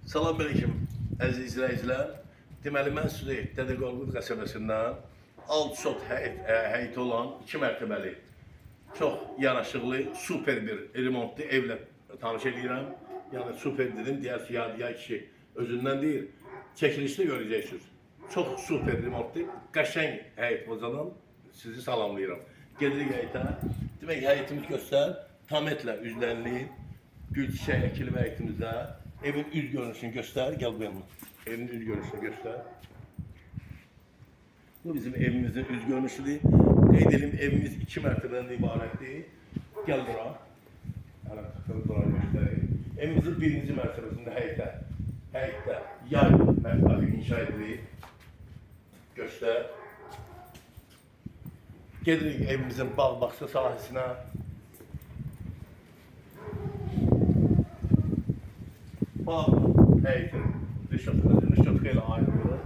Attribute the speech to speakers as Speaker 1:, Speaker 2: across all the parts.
Speaker 1: Salam aleyküm əziz izləyicilər. Deməli mən sizi Dədə Qorqud qəsəbəsindən alt-sot həyəti olan 2 mərtəbəli, çox yanaşıqlı, super bir remontlu evlə tanış edirəm. Yəni super dedim, deyərsiniz ya kişi özündən deyil. Çəkilişdə görəcəksiniz. Çox super remontlu, qəşəng həyət bacadan sizi salamlayıram. Gedirik həyətə. Demək həyətimiz göstər, tametlə üzlənli, gül çiçək əkilib həyətimizdə. Evin üz görünüşünü göster, gel bu yanına. Evin üz görünüşünü göster. Bu bizim evimizin üz görünüşüdür. Qeyd edelim, evimiz 2 mərtəbədən ibarətdir. Gel bura. Hələ taxılı bura göstəreyim. Evimizin 1-ci mərtəbəsində həyətdə yay mətbəxi inşa edilir. Göster. Gedirik evimizin bağ-bağça sahəsinə. Bağ heyətin rişotka ilə ayrılır.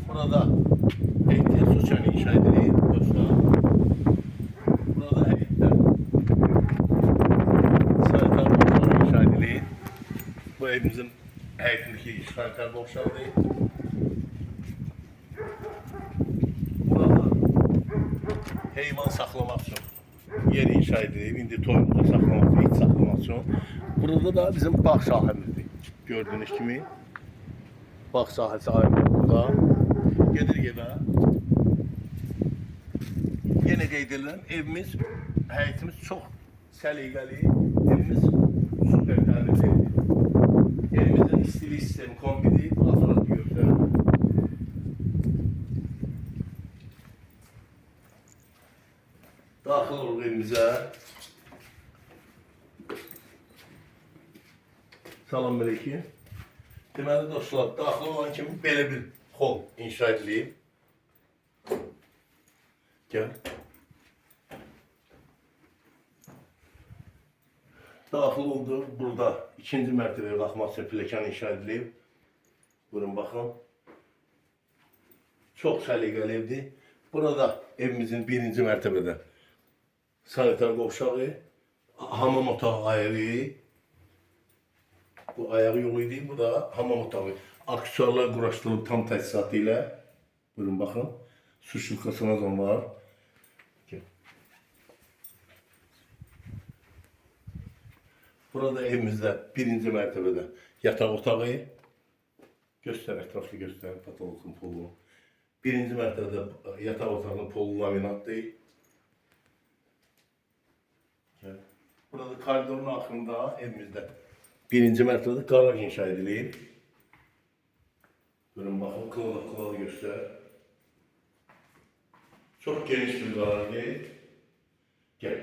Speaker 1: Burada heyətə su çəni inşa edilir. Burada heyətdə sanitar boşluğu inşa edilir. Bu evimizin heyətindeki sanitar boşluğudur. Burada heyvan saxlamaq üçün yer inşa edilir. İndi toyumuzu saxlamaq üçün, it saxlamaq üçün. Burada da bizim bağ sahəmizdir. Gördüğünüz kimi bağ sahəsi ayrılır burada. Gedirik evə. Yenə qeyd edirəm, evimiz, həyətimiz çox səliqəli, evimiz super təmirli. Evimizin istili sistemi kombini hazırladı göstərir. Daxil oluq evimizə. Salam aleyküm. Deməli dostlar, daxil olan kimi belə bir hol inşa edilib. Gəl. Daxil oldu. Burada 2-ci mərtəbəyə qalxmaq üçün pilləkən inşa edilib. Buyurun baxın. Çox səliqəli evdir. Burada evimizin 1-ci mərtəbədə sanitar qovşağı, hamam otağı ayrı. Bu ayağı yolu idi, bu da hamam otağı. Aksesuarlar quraşdırılıb tam təchizatı ilə. Buyurun baxın. Su şilkasına zon var. Burada evimizdə 1-ci mərtəbədə yataq otağı. Göstər, ətraflı göstər, patologun polu. 1-ci mərtəbədə yataq otağının polu laminatdır. Burada koridorun axırında evimizdə 1-ci mərtəbədə qaraj inşa edilir. Görün baxın, kılalı göstər. Çox geniş bir qarajdır. Gəl.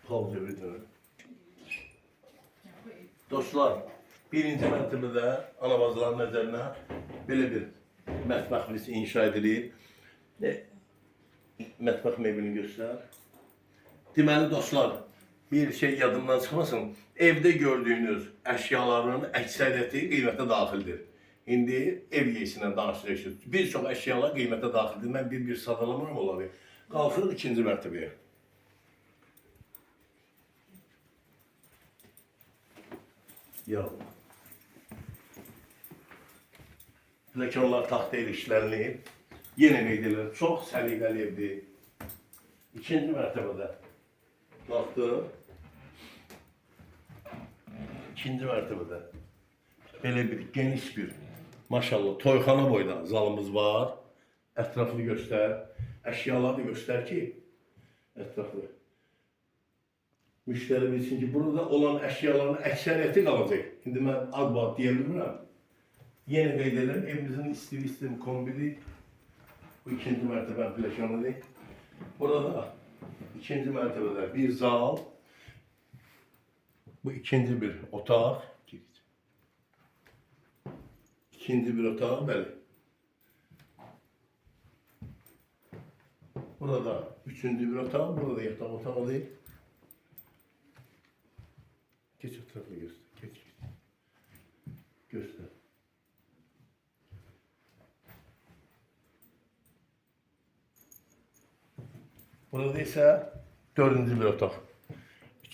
Speaker 1: Pavca bir dönür. Dostlar, 1-ci mərtəbədə ana bazaların nəzərinə belə bir mətbəximiz inşa edilir. Mətbəx meblini göstər. Deməli dostlar, bir şey yadından çıxmasın. Evdə gördüyünüz əşyaların əksəriyyəti qiymətə daxildir. İndi ev yeyisindən danışacaqsınız. Bir çox əşyalar qiymətə daxildir. Mən bir sadalamıram onları. Qalxırıq 2-ci mərtəbəyə. Pilləkənlər taxta ilə işlənilib. Yenə qeyd edirəm, çox səliqəli evdir. 2-ci mərtəbədə qalxdıq. 2-ci mərtəbədə belə bir geniş bir, maşallah, toyxana boyda zalımız var. Ətraflı göstər, əşyaları da göstər ki, ətraflı. Müştəri bilsin ki, burada olan əşyaların əksəriyyəti qalacaq. İndi mən ad-ad deyə bilmirəm. Yenə qeyd edirəm, evimizin istili sistemi kombini. Bu 2-ci mərtəbə pilləkənlidir. Burada 2-ci mərtəbədə bir zal. Bu 2-ci bir otaq. 2-ci bir otaq, bəli. Burada 3-cü bir otaq, burada yataq otağıdır. Geç ətraflı göstər, geç. Göstər. Burada isə 4-cü bir otaq.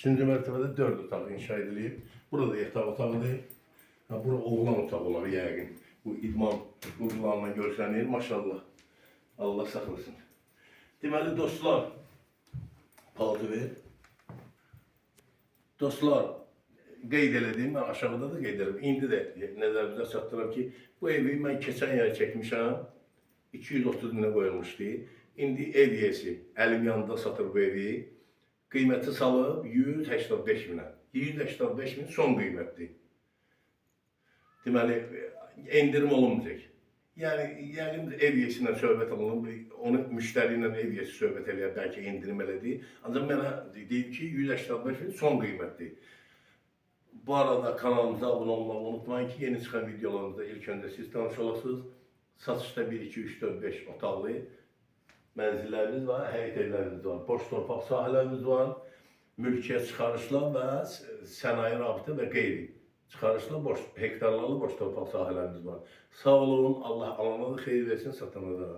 Speaker 1: Üçüncü mərtəbədə 4 otaq inşa edilib. Burada yataq otağıdır. Ha, bura oğlan otağı olar yəqin. Bu idman qurğularla görsənir. Maşallah. Allah saxlasın. Deməli dostlar, paltı ver. Dostlar, qeyd elədim, mən aşağıda da qeyd elədim. İndi də nəzərinizə çatdırıram ki, bu evi mən keçən yay çəkmişəm. 230 minə qoyulmuşdu. İndi ev yiyəsi əlim yanında satır bu evi. Qiyməti salıb 185 minə. 185 min son qiymətdir. Deməli, endirim olunmayacaq. Yəni ev yiyəsindən söhbət olunur, onu müştəri ilə ev yiyəsi söhbət eləyər, bəlkə endirim elədi. Ancaq mənə deyib ki, 185 min son qiymətdir. Bu arada kanalımıza abunə olmağı unutmayın ki, yeni çıxan videolarımızda ilk öncə siz tanış olasınız. Satışda 1, 2, 3, 4, 5 otaqlı mənzillərimiz var, həyət evlərimiz var, boş torpaq sahələrimiz var, mülkiyyət çıxarışlar və sənaye rabitə və qeyri çıxarışlar, hektarlarlı boş torpaq sahələrimiz var. Sağ olun, Allah alana da xeyir versin, satana da.